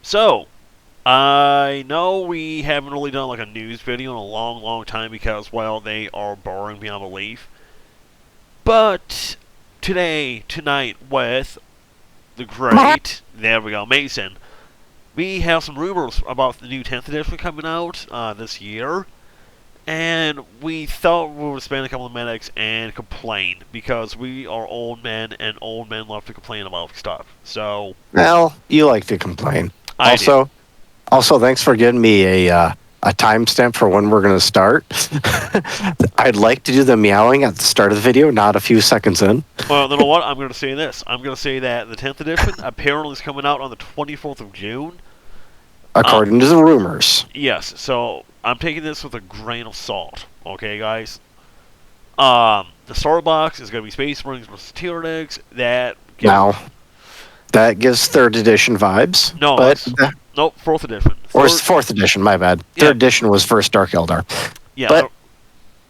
So, I know we haven't really done like a news video in a long, long time because, well, they are boring beyond belief. But tonight, with the great, there we go, Mason, we have some rumors about the new 10th edition coming out this year. And we thought we would spend a couple of minutes and complain because we are old men and old men love to complain about stuff. So, Well, you like to complain. I do. Also, thanks for giving me a timestamp for when we're going to start. I'd like to do the meowing at the start of the video, not a few seconds in. Well, you know what? I'm going to say this. I'm going to say that the 10th edition apparently is coming out on the 24th of June. According to the rumors. Yes, so I'm taking this with a grain of salt. Okay, guys? The starter box is going to be Space Marines versus Tyranids. That gives 3rd edition vibes. No, but nope, 4th edition. Or 4th edition, my bad. 3rd edition was first Dark Eldar. Yeah. But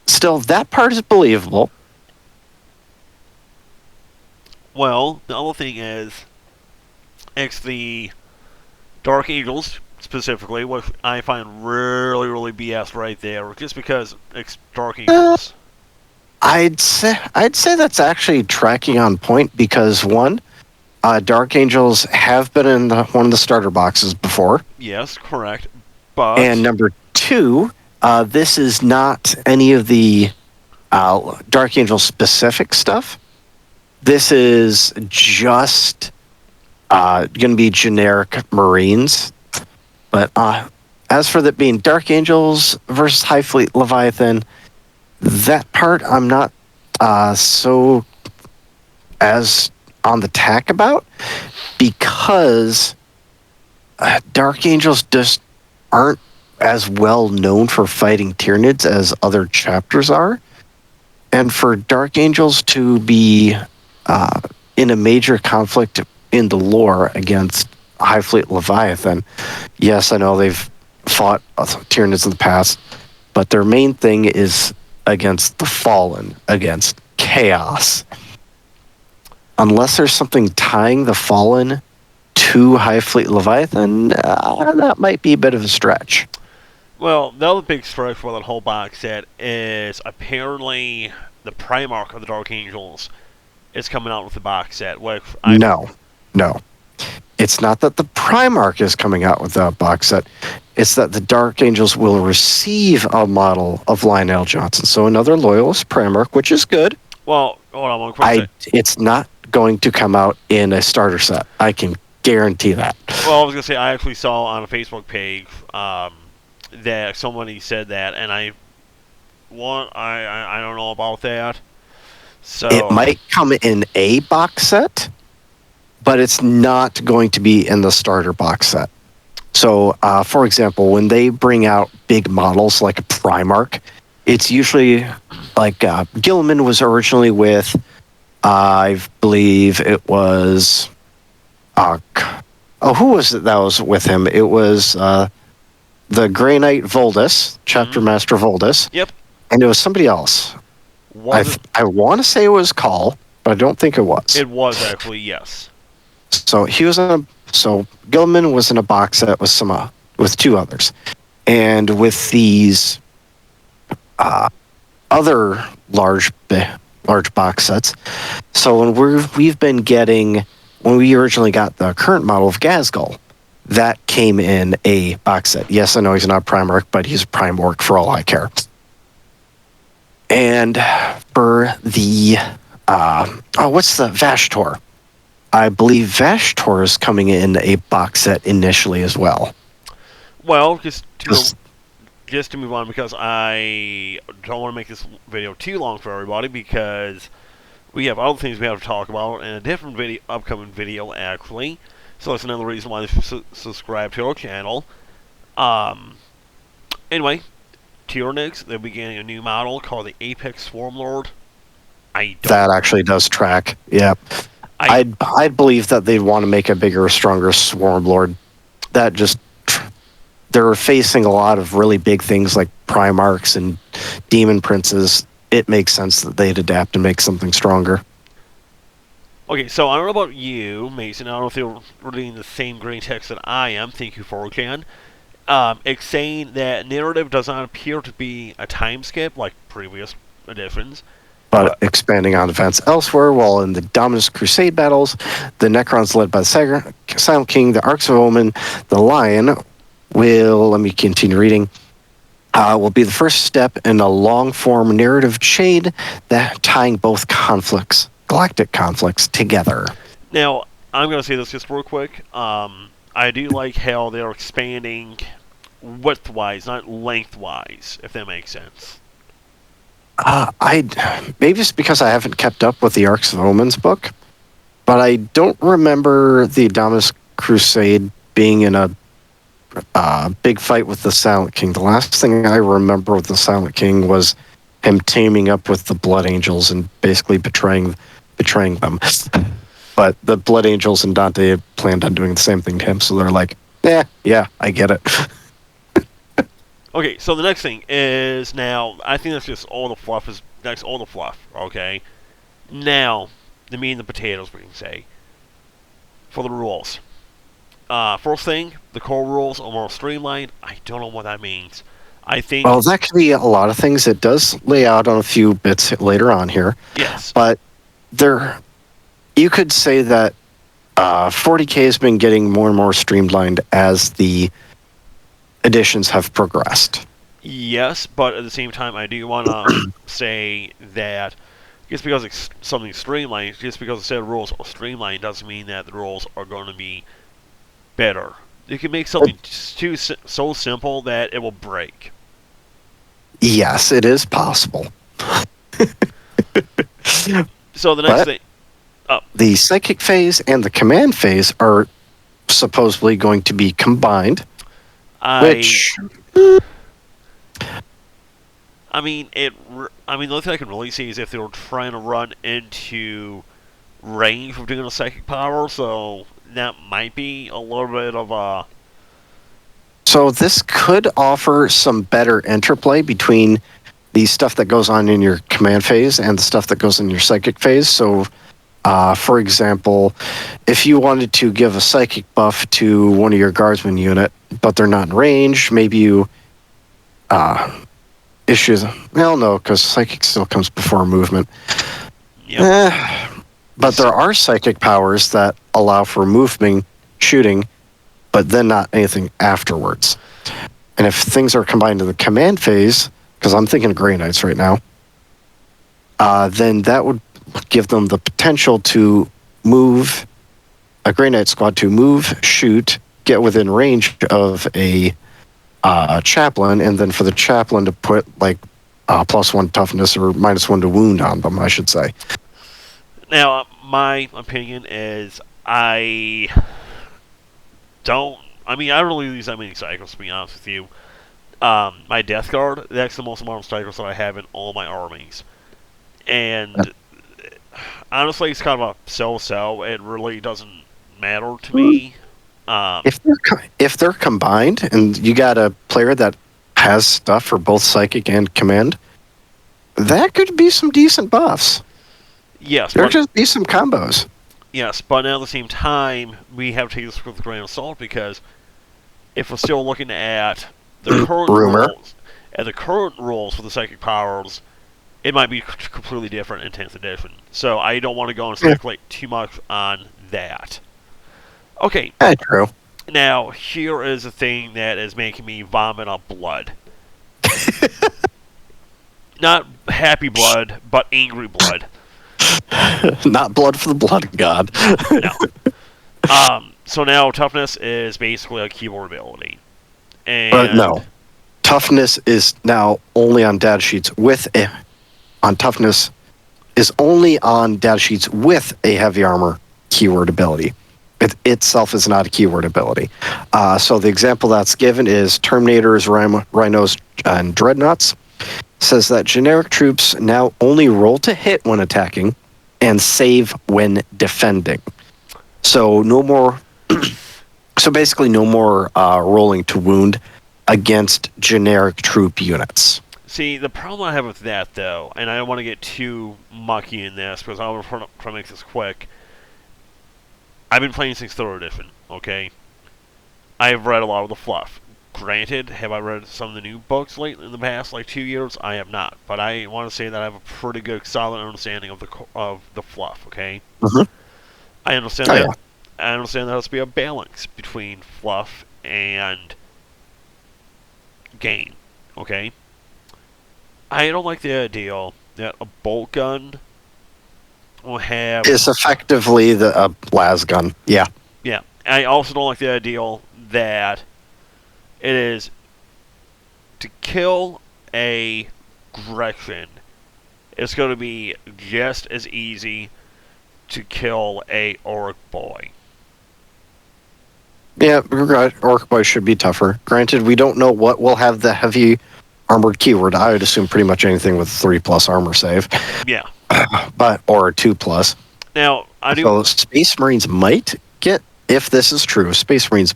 still, that part is believable. Well, the other thing is, it's the Dark Angels, specifically, which I find really, really BS right there, just because it's Dark Angels. I'd say that's actually tracking on point because, one, Dark Angels have been in one of the starter boxes before. Yes, correct. But and number 2, this is not any of the Dark Angel specific stuff. This is just going to be generic Marines. But as for that being Dark Angels versus High Fleet Leviathan, that part I'm not so as on the tack about, because Dark Angels just aren't as well known for fighting Tyranids as other chapters are. And for Dark Angels to be in a major conflict in the lore against High Fleet Leviathan, yes, I know they've fought Tyranids in the past, but their main thing is against the Fallen, against Chaos. Unless there's something tying the Fallen to High Fleet Leviathan, that might be a bit of a stretch. Well, the other big stretch for that whole box set is apparently the Primarch of the Dark Angels is coming out with the box set. No. It's not that the Primarch is coming out with that box set. It's that the Dark Angels will receive a model of Lionel Johnson. So another Loyalist Primarch, which is good. Well, hold on one quick. It's not going to come out in a starter set. I can guarantee that. Well, I was going to say, I actually saw on a Facebook page that somebody said that, and I don't know about that. So it might come in a box set, but it's not going to be in the starter box set. So, for example, when they bring out big models like a Primarch, it's usually like Gilliman was originally with, I believe it was, who was it that was with him? It was the Grey Knight Voldus, Chapter Master Voldus. Yep. And it was somebody else. I want to say it was Call, but I don't think it was. It was actually, yes. So he was so Gilliman was in a box set with with 2 others, and with these other large box sets. So when when we originally got the current model of Gazgul, that came in a box set. Yes, I know he's not Primarch, but he's a Prime Orc for all I care. And for the what's the Vashtor? I believe Vashtor is coming in a box set initially as well. Well, just to move on, because I don't want to make this video too long for everybody, because we have other things we have to talk about in a different upcoming video, actually. So that's another reason why you should subscribe to our channel. Anyway, Tyranids, they'll be getting a new model called the Apex Formlord. That actually does track, yeah. I'd believe that they'd want to make a bigger, stronger Swarmlord. That just... They're facing a lot of really big things like Primarchs and Demon Princes. It makes sense that they'd adapt and make something stronger. Okay, so I don't know about you, Mason. I don't know if you're reading the same green text that I am. Thank you for Jan. It's saying that narrative does not appear to be a time skip like previous editions. But expanding on events elsewhere, while in the Dominus Crusade battles, the Necrons led by the Silent King, the Arcs of Omen, the Lion will, let me continue reading, will be the first step in a long-form narrative chain that tying both galactic conflicts together. Now, I'm going to say this just real quick. I do like how they're expanding width-wise, not length-wise, if that makes sense. Maybe it's because I haven't kept up with the Arcs of Omens book, but I don't remember the Dominus Crusade being in a big fight with the Silent King. The last thing I remember with the Silent King was him teaming up with the Blood Angels and basically betraying them. But the Blood Angels and Dante planned on doing the same thing to him, so they're like, yeah, I get it. Okay, so the next thing is now, I think that's just all the fluff all the fluff, okay? Now, the meat and the potatoes, we can say, for the rules. First thing, the core rules are more streamlined. I don't know what that means. I think... Well, that could be a lot of things. It does lay out on a few bits later on here. Yes. But you could say that 40K has been getting more and more streamlined as the editions have progressed. Yes, but at the same time, I do want to say that just because something's streamlined, just because the set of rules are streamlined, doesn't mean that the rules are going to be better. You can make something so simple that it will break. Yes, it is possible. So the next thing... The psychic phase and the command phase are supposedly going to be combined. the only thing I can really see is if they were trying to run into range of doing a psychic power, so that might be a little bit of a... So this could offer some better interplay between the stuff that goes on in your command phase and the stuff that goes in your psychic phase. So, for example, if you wanted to give a psychic buff to one of your guardsman unit, but they're not in range, maybe you issues... Well, no, because psychic still comes before movement. Yep. But there are psychic powers that allow for movement, shooting, but then not anything afterwards. And if things are combined in the command phase, because I'm thinking of Grey Knights right now, then that would give them the potential to move, a Grey Knight squad to move, shoot, get within range of a chaplain, and then for the chaplain to put like +1 toughness or -1 to wound on them, I should say. Now, my opinion is I don't really use that many cycles, to be honest with you. My Deathguard, that's the most amount of cycles that I have in all my armies. And honestly, it's kind of a so-so. It really doesn't matter to me. If they're combined, and you got a player that has stuff for both psychic and command, that could be some decent buffs. Yes. There just be some combos. Yes, but at the same time, we have to take this with a grain of salt, because if we're still looking at the current rules for the psychic powers, it might be completely different in 10th edition. So I don't want to go and speculate too much on that. Okay. True. Now, here is a thing that is making me vomit up blood. Not happy blood, but angry blood. Not blood for the blood god. No. So now toughness is basically a keyboard ability. But no. Toughness is now only on data sheets on toughness is only on data sheets with a heavy armor keyword ability. It itself is not a keyword ability. So the example that's given is Terminators, Rhinos, and Dreadnoughts. Says that generic troops now only roll to hit when attacking and save when defending. So no more. So basically, no more rolling to wound against generic troop units. See, the problem I have with that, though, and I don't want to get too mucky in this because I want to try to make this quick, I've been playing since 3rd edition, okay? I have read a lot of the fluff. Granted, have I read some of the new books late in the past, like 2 years? I have not. But I want to say that I have a pretty good, solid understanding of the fluff, okay? Mm-hmm. I understand Oh, that. yeah. I understand there has to be a balance between fluff and game, okay? I don't like the idea that a bolt gun will have... It's effectively the las gun. Yeah. Yeah. I also don't like the idea that it is to kill a Gretchen. It's going to be just as easy to kill a Orc boy. Yeah, Orc Boy should be tougher. Granted, we don't know what will have the heavy armored keyword. I would assume pretty much anything with 3+ armor save. Yeah. Or 2+. Now, I do... So Space Marines might get, if this is true, Space Marines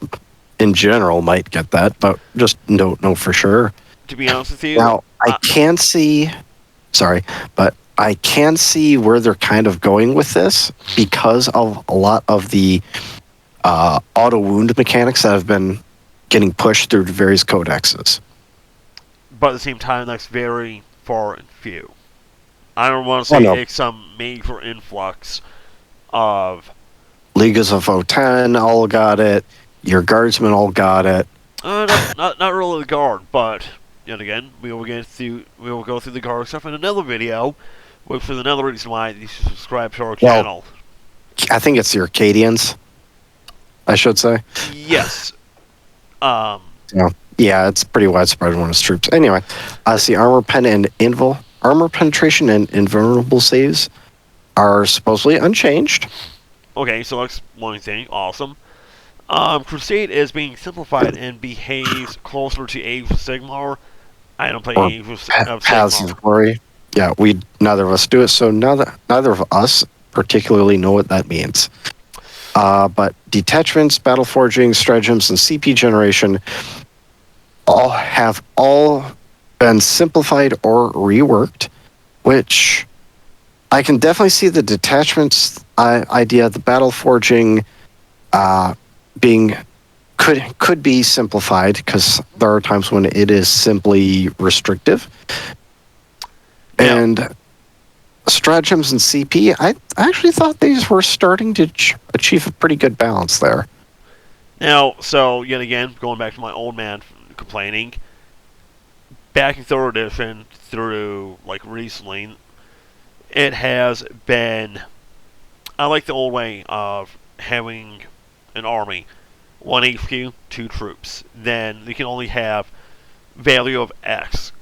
in general might get that, but just don't know for sure. To be honest with you... Now, I can see... Sorry, but I can see where they're kind of going with this because of a lot of the auto wound mechanics that have been getting pushed through various codexes. But at the same time, that's very far and few. I don't want to say it's some major influx of... Leagues of O10 all got it. Your guardsmen all got it. Not really the guard, but yet again, we will go through the guard stuff in another video, which is another reason why you should subscribe to our channel. I think it's the Arcadians, I should say. Yes. Yeah, it's pretty widespread among its troops. Anyway, I see armor penetration and invulnerable saves are supposedly unchanged. Okay, so that's one thing. Awesome. Crusade is being simplified and behaves closer to Age of Sigmar. I don't play Age of Sigmar. Paths of Glory. Yeah, neither of us do it, so neither of us particularly know what that means. But detachments, battle forging, stratagems, and CP generation have all been simplified or reworked, which I can definitely see the detachments idea, the battle forging could be simplified because there are times when it is simply restrictive. Yeah. And stratagems and CP, I actually thought these were starting to achieve a pretty good balance there. Now, so yet again, going back to my old man complaining, back in 3rd edition through like recently, it has been... I like the old way of having an army, 1 HQ, 2 troops. Then you can only have value of X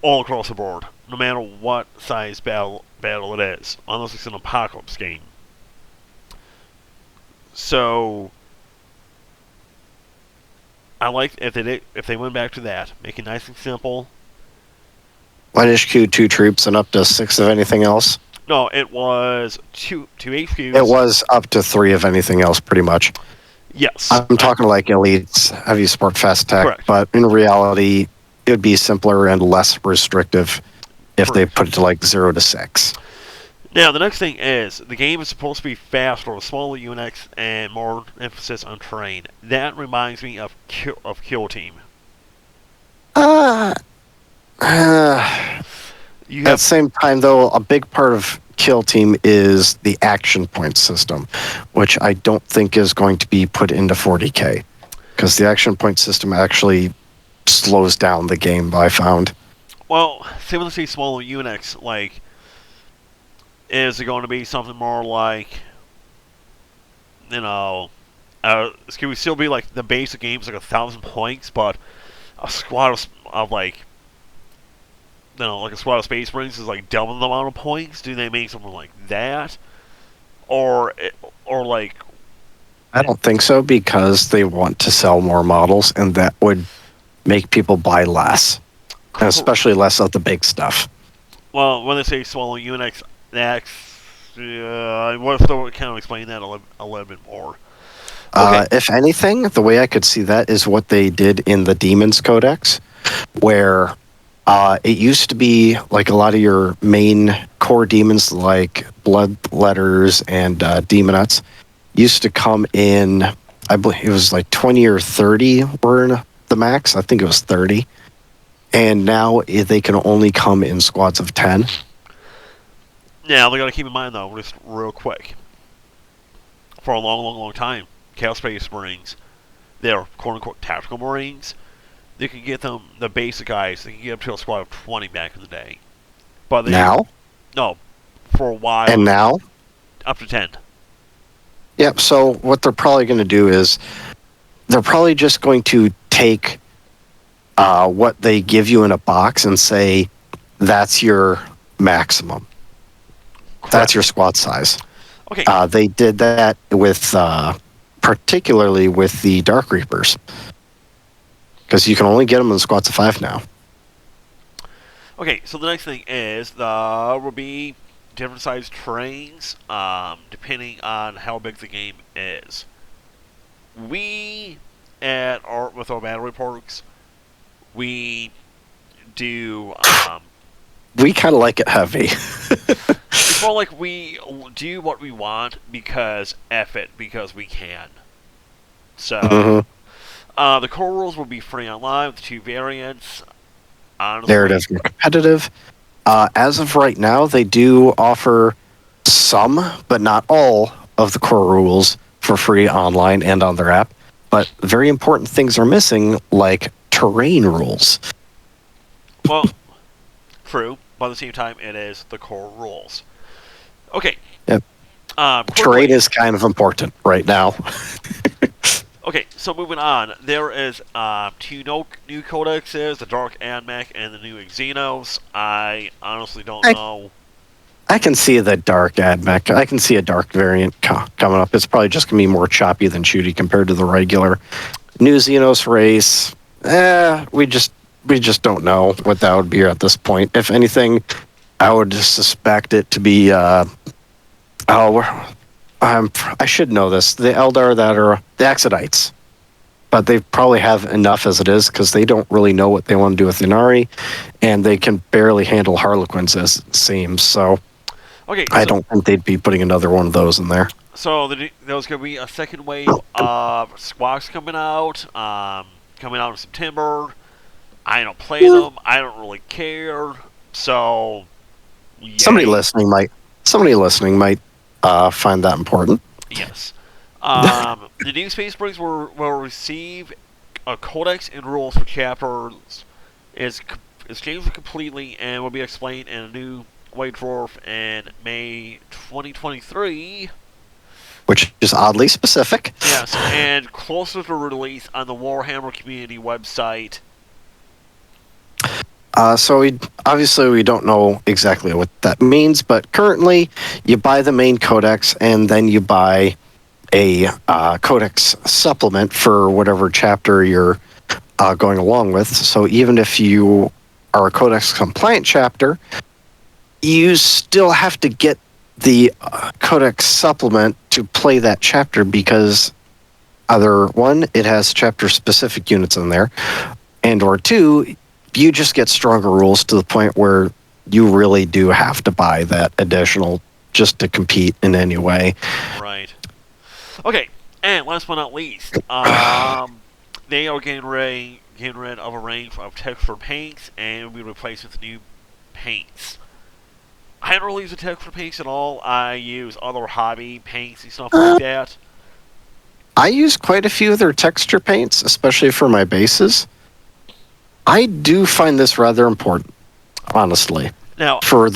all across the board, no matter what size battle it is, unless it's an apocalypse game. So I like if they went back to that, make it nice and simple. 1 HQ, 2 troops, and up to 6 of anything else. No, it was two HQs. It was up to 3 of anything else, pretty much. Yes. I'm talking like elites, heavy support, fast tech, correct. But in reality, it would be simpler and less restrictive if correct. They put it to like 0 to 6. Now, the next thing is, the game is supposed to be faster with smaller units and more emphasis on terrain. That reminds me of Kill Team. At the same time, though, a big part of Kill Team is the action point system, which I don't think is going to be put into 40K, because the action point system actually slows down the game, I found. Well, say when they say smaller units, like, is it going to be something more like, can we still be like the basic game's like 1,000 points, but a squad of like, like a squad of Space Marines is like double the amount of points? Do they make something like that? Or like... I don't think so, because they want to sell more models, and that would make people buy less. And especially less of the big stuff. Well, when they say smaller units, that's... what if they kind of explain that a little bit more? Okay. If anything, the way I could see that is what they did in the Demons Codex, where... it used to be like a lot of your main core demons like Bloodletters and Demonettes. used to come in, I believe it was like 20 or 30 were in the max. I think it was 30. And now they can only come in squads of 10. Now, they got to keep in mind, though, just real quick. For a long, long, long time, Chaos Space Marines, they're quote-unquote tactical Marines. They can get them, the basic guys, they can get up to a squad of 20 back in the day. But Now? No, for a while. And now? Up to 10. Yep, so what they're probably going to do is they're probably just going to take what they give you in a box and say, that's your maximum. Correct. That's your squad size. Okay. They did that with, particularly with the Dark Reapers. Because you can only get them in squads of 5 now. Okay, so the next thing is there will be different sized trains depending on how big the game is. We, with our battle reports, we do... we kind of like it heavy. It's more like we do what we want because F it, because we can. So, the core rules will be free online with 2 variants. Honestly, Narrative and competitive. As of right now, they do offer some, but not all, of the core rules for free online and on their app. But very important things are missing, like terrain rules. Well, true, but at the same time, it is the core rules. Okay. Yep. Quickly, Terrain is kind of important right now. okay, so moving on. There is 2 new codexes, the Dark Admech and the new Xenos. I honestly don't know. I can see the Dark Admech. I can see a Dark variant coming up. It's probably just going to be more choppy than shooty compared to the regular. New Xenos race, we just don't know what that would be at this point. If anything, I would suspect it to be, I should know this, the Eldar that are the Exodites. But they probably have enough as it is because they don't really know what they want to do with Inari, and they can barely handle Harlequins as it seems. So okay, I don't think they'd be putting another one of those in there. So there's going to be a second wave of squawks coming out in September. I don't play them. I don't really care. So, yay. Somebody listening might find that important. Yes. The new Space Marines will receive a codex and rules for chapters is changed completely and will be explained in a new White Dwarf in May 2023. Which is oddly specific. Yes, and closer to release on the Warhammer community website. So we don't know exactly what that means, but currently you buy the main codex and then you buy a Codex Supplement for whatever chapter you're going along with. So even if you are a Codex compliant chapter, you still have to get the Codex Supplement to play that chapter because either one, it has chapter specific units in there, and or two, you just get stronger rules to the point where you really do have to buy that additional just to compete in any way. Right. Okay, and last but not least, they are getting rid of a range of texture paints and will be replaced with new paints. I don't really use the texture paints at all. I use other hobby paints and stuff like that. I use quite a few of their texture paints, especially for my bases. I do find this rather important, honestly. Now, for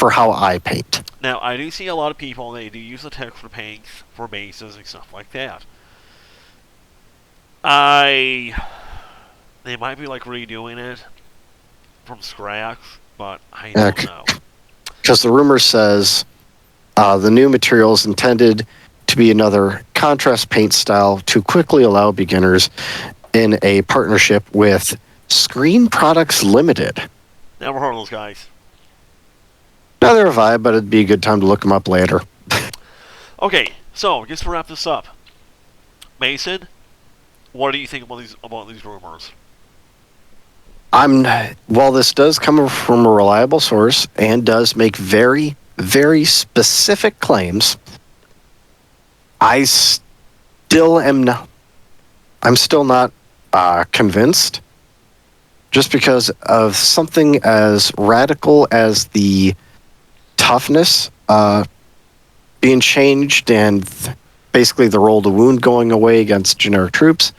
how I paint. Now, I do see a lot of people, they do use the texture paints for bases and stuff like that. They might be like redoing it from scratch, but I don't know. Because the rumor says the new material is intended to be another contrast paint style to quickly allow beginners in a partnership with Screen Products Limited. Never heard of those guys. Neither have I, but it'd be a good time to look them up later. Okay, so just to wrap this up, Mason, what do you think about these rumors? While this does come from a reliable source and does make very, very specific claims, I still am not. I'm still not convinced. Just because of something as radical as the toughness being changed and basically the roll to wound going away against generic troops,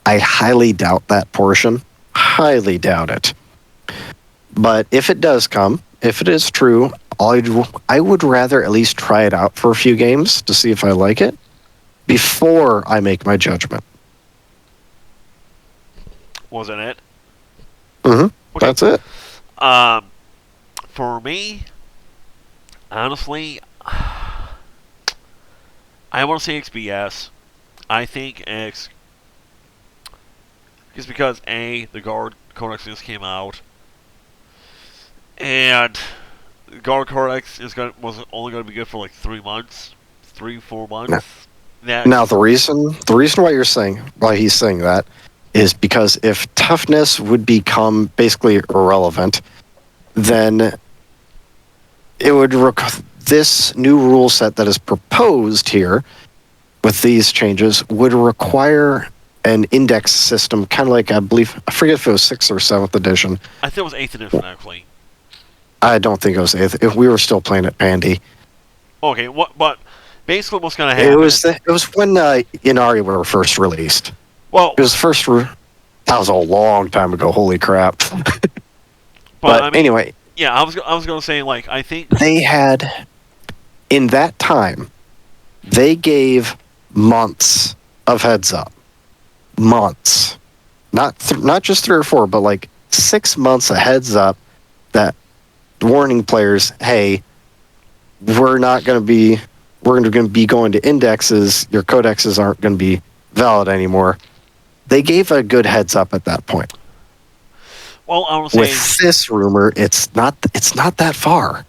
I highly doubt that portion. Highly doubt it. But if it does come, if it is true, I would rather at least try it out for a few games to see if I like it before I make my judgment. Wasn't it? Mm-hmm. Okay. That's it. For me, honestly, I want to say it's BS. I think it's just because the Guard Codex just came out, and the Guard Codex was only going to be good for like 3 months, 4 months. Now the reason why he's saying that is because if toughness would become basically irrelevant, then it would this new rule set that is proposed here with these changes would require an index system, kind of like I forget if it was 6th or 7th edition. I think it was 8th edition actually. I don't think it was 8th. If we were still playing at Pandy. Okay, but basically what's going to happen? It was when Inari were first released. Well, it was first. That was a long time ago. Holy crap! But I mean, anyway, yeah, I was going to say, like, I think they had in that time they gave months of heads up, months, not just 3 or 4, but like 6 months of heads up that warning players, hey, we're going to be going to indexes. Your codexes aren't going to be valid anymore. They gave a good heads up at that point. Well, I want to say with this rumor, it's not that far.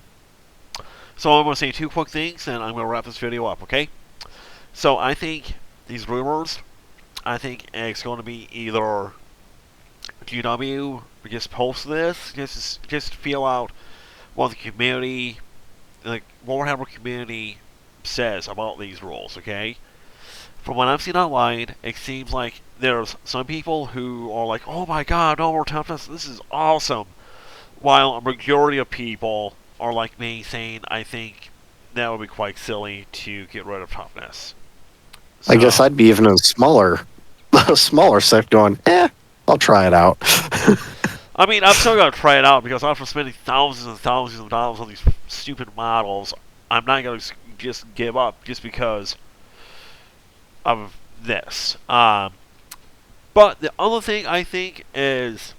So I'm going to say 2 quick things, and I'm going to wrap this video up. Okay? So I think these rumors, I think it's going to be either GW just post this, just to feel out what the community, like Warhammer community, says about these rules. Okay? From what I've seen online, it seems like there's some people who are like, "Oh my God, no more toughness! This is awesome," while a majority of people are like me, saying, "I think that would be quite silly to get rid of toughness." So, I guess I'd be even a smaller sect going, I'll try it out. I mean, I'm still going to try it out because after spending thousands and thousands of dollars on these stupid models, I'm not going to just give up just because of this. But the other thing I think is,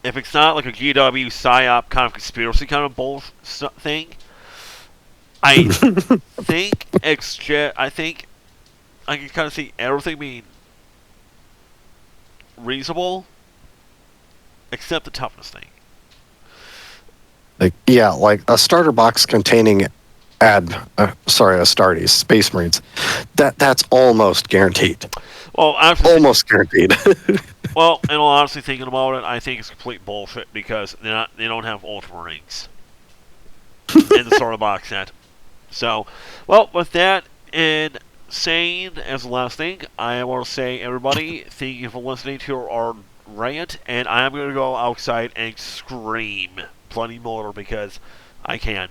if it's not like a GW PSYOP kind of conspiracy kind of bull thing, I think it's just, I think I can kind of see everything being reasonable, except the toughness thing. Like a starter box containing Astartes, Space Marines. That's almost guaranteed. Well, almost guaranteed. Well, and honestly, thinking about it, I think it's complete bullshit because they don't have Ultramarines in the starter box set. So, well, with that and saying as the last thing, I want to say, everybody, thank you for listening to our rant, and I'm going to go outside and scream plenty more because I can.